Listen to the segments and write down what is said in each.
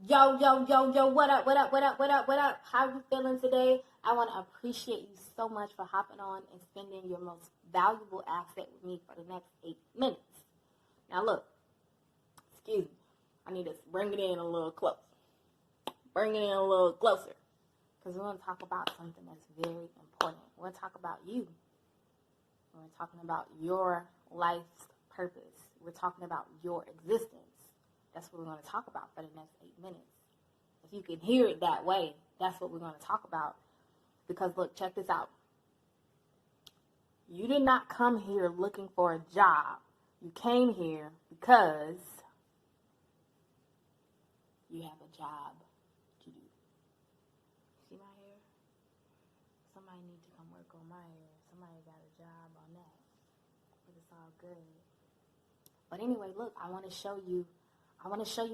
Yo, what up? How you feeling today? I want to appreciate you so much for hopping on and spending your most valuable asset with me for the next 8 minutes. Now look, excuse me, I need to bring it in a little close. Bring it in a little closer. Because we're going to talk about something that's very important. We're going to talk about you. We're talking about your life's purpose. We're talking about your existence. That's what we're going to talk about for the next 8 minutes. If you can hear it that way, that's what we're going to talk about. Because look, check this out. You did not come here looking for a job. You came here because you have a job to do. See my hair? Somebody needs to come work on my hair. Somebody got a job on that. But it's all good. But anyway, look, I want to show you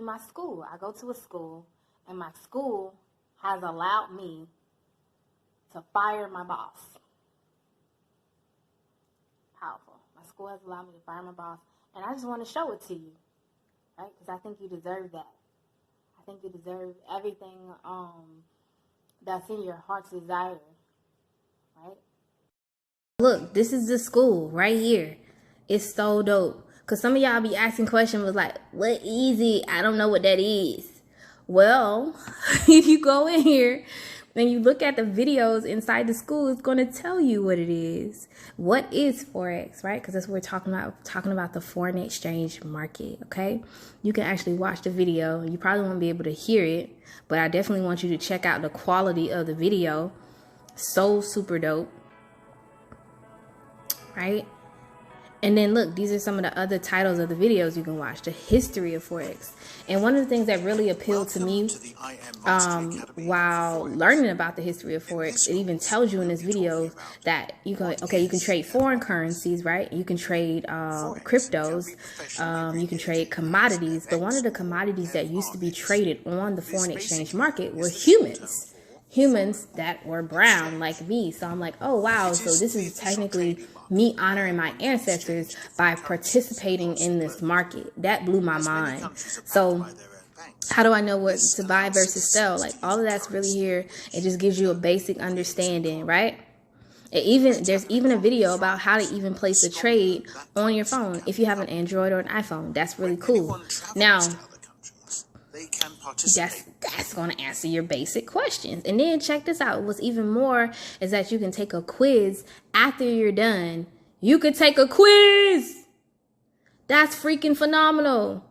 my school. I go to a school, and my school has allowed me to fire my boss. Powerful. My school has allowed me to fire my boss, and I just want to show it to you, right? Because I think you deserve that. I think you deserve everything that's in your heart's desire, right? Look, this is the school right here. It's so dope. Because some of y'all be asking questions was like, what is it? I don't know what that is. Well, if you go in here and you look at the videos inside the school, it's going to tell you what it is. What is Forex, right? Because that's what we're talking about the foreign exchange market, okay? You can actually watch the video. You probably won't be able to hear it, but I definitely want you to check out the quality of the video. So super dope, right? And then look, these are some of the other titles of the videos you can watch. The history of Forex. And one of the things that really appealed to me while learning about the history of Forex, it even tells you in this video that you can trade foreign currencies, right? You can trade cryptos. You can trade commodities. But one of the commodities that used to be traded on the foreign exchange market were humans. Humans that were brown like me. So I'm like, oh wow, so this is technically me honoring my ancestors by participating in this market. That blew my mind. So how do I know what to buy versus sell? Like all of that's really here. It just gives you a basic understanding, right? There's even a video about how to even place a trade on your phone if you have an Android or an iPhone. That's really cool. Now, that's going to answer your basic questions. And then check this out. What's even more is that you can take a quiz after you're done. You could take a quiz. That's freaking phenomenal.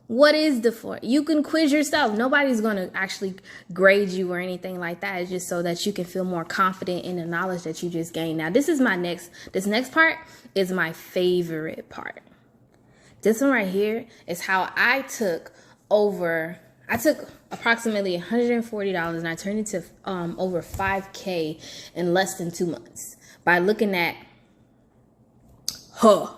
What is the for? You can quiz yourself. Nobody's going to actually grade you or anything like that. It's just so that you can feel more confident in the knowledge that you just gained. Now, this next part is my favorite part. This one right here is how I took approximately $140 and I turned it to over $5K in less than 2 months by looking at her.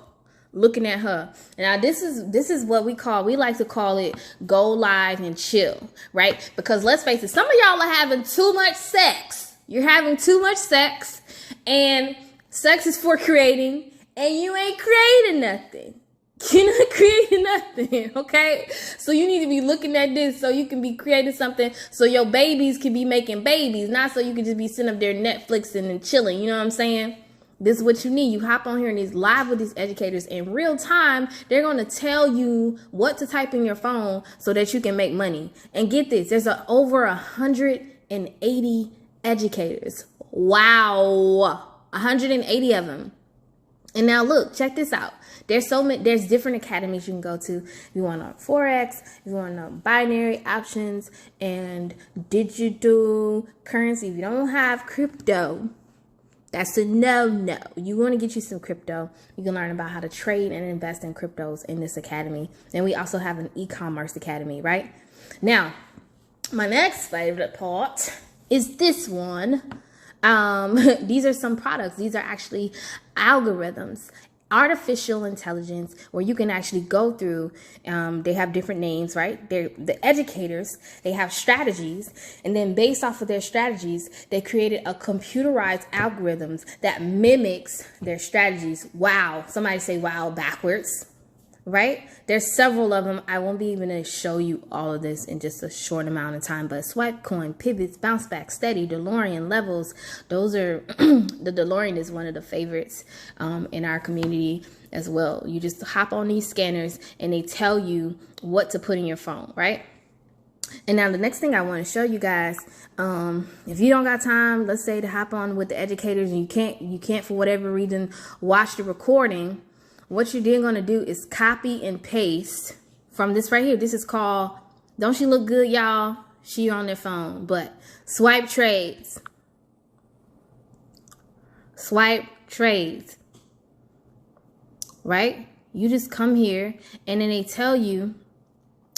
Now this is what we like to call it go live and chill, right? Because let's face it, some of y'all are having too much sex. You're having too much sex, and sex is for creating, and you ain't creating nothing. You're not creating nothing, okay? So you need to be looking at this so you can be creating something so your babies can be making babies, not so you can just be sitting up there Netflixing and chilling, you know what I'm saying? This is what you need. You hop on here and these live with these educators in real time. They're going to tell you what to type in your phone so that you can make money. And get this, there's over 180 educators. Wow. 180 of them. And now look, check this out. There's different academies you can go to. You want to Forex, you want to binary options and digital currency. If you don't have crypto, that's a no. You want to get you some crypto. You can learn about how to trade and invest in cryptos in this academy. And we also have an e-commerce academy, right? Now, my next favorite part is this one. These are some products. These are actually algorithms, artificial intelligence, where you can actually go through, they have different names, right? They're the educators, they have strategies, and then based off of their strategies, they created a computerized algorithms that mimics their strategies. Wow. Somebody say wow backwards, right? There's several of them. I won't be able to show you all of this in just a short amount of time, but swipe coin, pivots, bounce back, steady, DeLorean, levels. Those are, the DeLorean is one of the favorites in our community as well. You just hop on these scanners and they tell you what to put in your phone, right? And now the next thing I want to show you guys, if you don't got time, let's say to hop on with the educators and you can't for whatever reason watch the recording, what you're then going to do is copy and paste from this right here. This is called, don't she look good, y'all? She on their phone, but swipe trades. Swipe trades. Right? You just come here and then they tell you,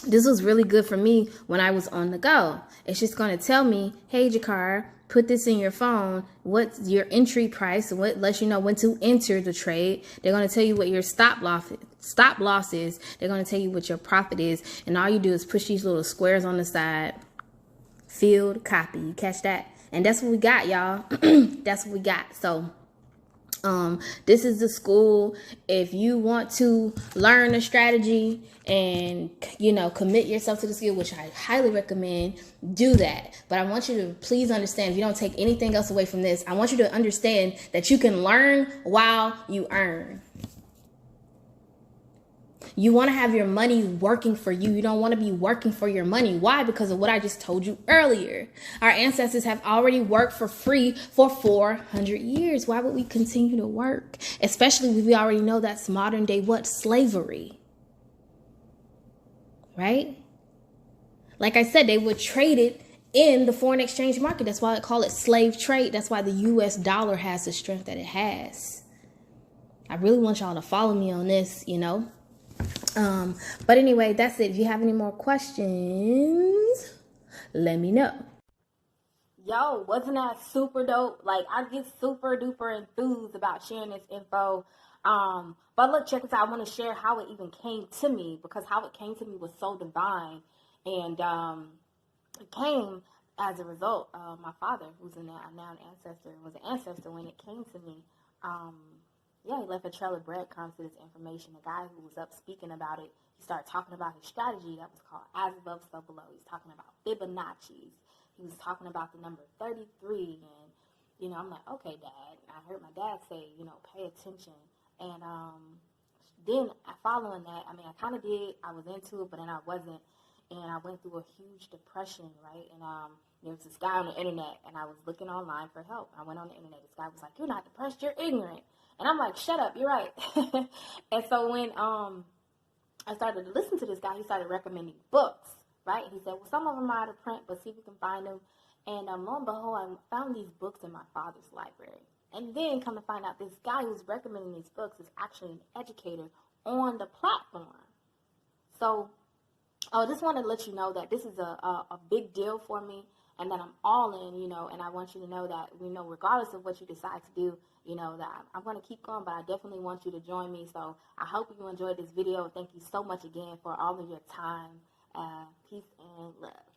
this was really good for me when I was on the go. It's just going to tell me, hey, Jacara, put this in your phone. What's your entry price? What lets you know when to enter the trade. They're going to tell you what your stop loss is. They're going to tell you what your profit is. And all you do is push these little squares on the side. Field, copy. You catch that? And that's what we got, y'all. That's what we got. So this is the school. If you want to learn a strategy and, you know, commit yourself to the skill, which I highly recommend, do that. But I want you to please understand, if you don't take anything else away from this, I want you to understand that you can learn while you earn. You want to have your money working for you. You don't want to be working for your money. Why? Because of what I just told you earlier. Our ancestors have already worked for free for 400 years. Why would we continue to work? Especially when we already know that's modern day what? Slavery. Right? Like I said, they would trade it in the foreign exchange market. That's why I call it slave trade. That's why the US dollar has the strength that it has. I really want y'all to follow me on this, you know. But anyway, that's it. If you have any more questions, let me know. Yo, wasn't that super dope? Like, I get super duper enthused about sharing this info. But look, check this out. I want to share how it even came to me, because how it came to me was so divine. And it came as a result of my father, who's now an ancestor, was an ancestor when it came to me. Yeah, he left a trail of breadcrumbs to this information. The guy who was up speaking about it, he started talking about his strategy that was called as above, so below. He's talking about Fibonacci's. He was talking about the number 33. And, you know, I'm like, okay, Dad. I heard my dad say, you know, pay attention. And then following that, I mean, I kind of did. I was into it, but then I wasn't. And I went through a huge depression, right? And there was this guy on the internet, and I was looking online for help. I went on the internet. This guy was like, you're not depressed, you're ignorant. And I'm like, shut up, you're right. And so when I started to listen to this guy, he started recommending books, right? He said, well, some of them are out of print, but see if we can find them. And lo and behold, I found these books in my father's library. And then come to find out, this guy who's recommending these books is actually an educator on the platform. So I just wanted to let you know that this is a big deal for me, and that I'm all in, you know, and I want you to know that, you know, regardless of what you decide to do, you know, that I'm going to keep going, but I definitely want you to join me. So I hope you enjoyed this video. Thank you so much again for all of your time. Peace and love.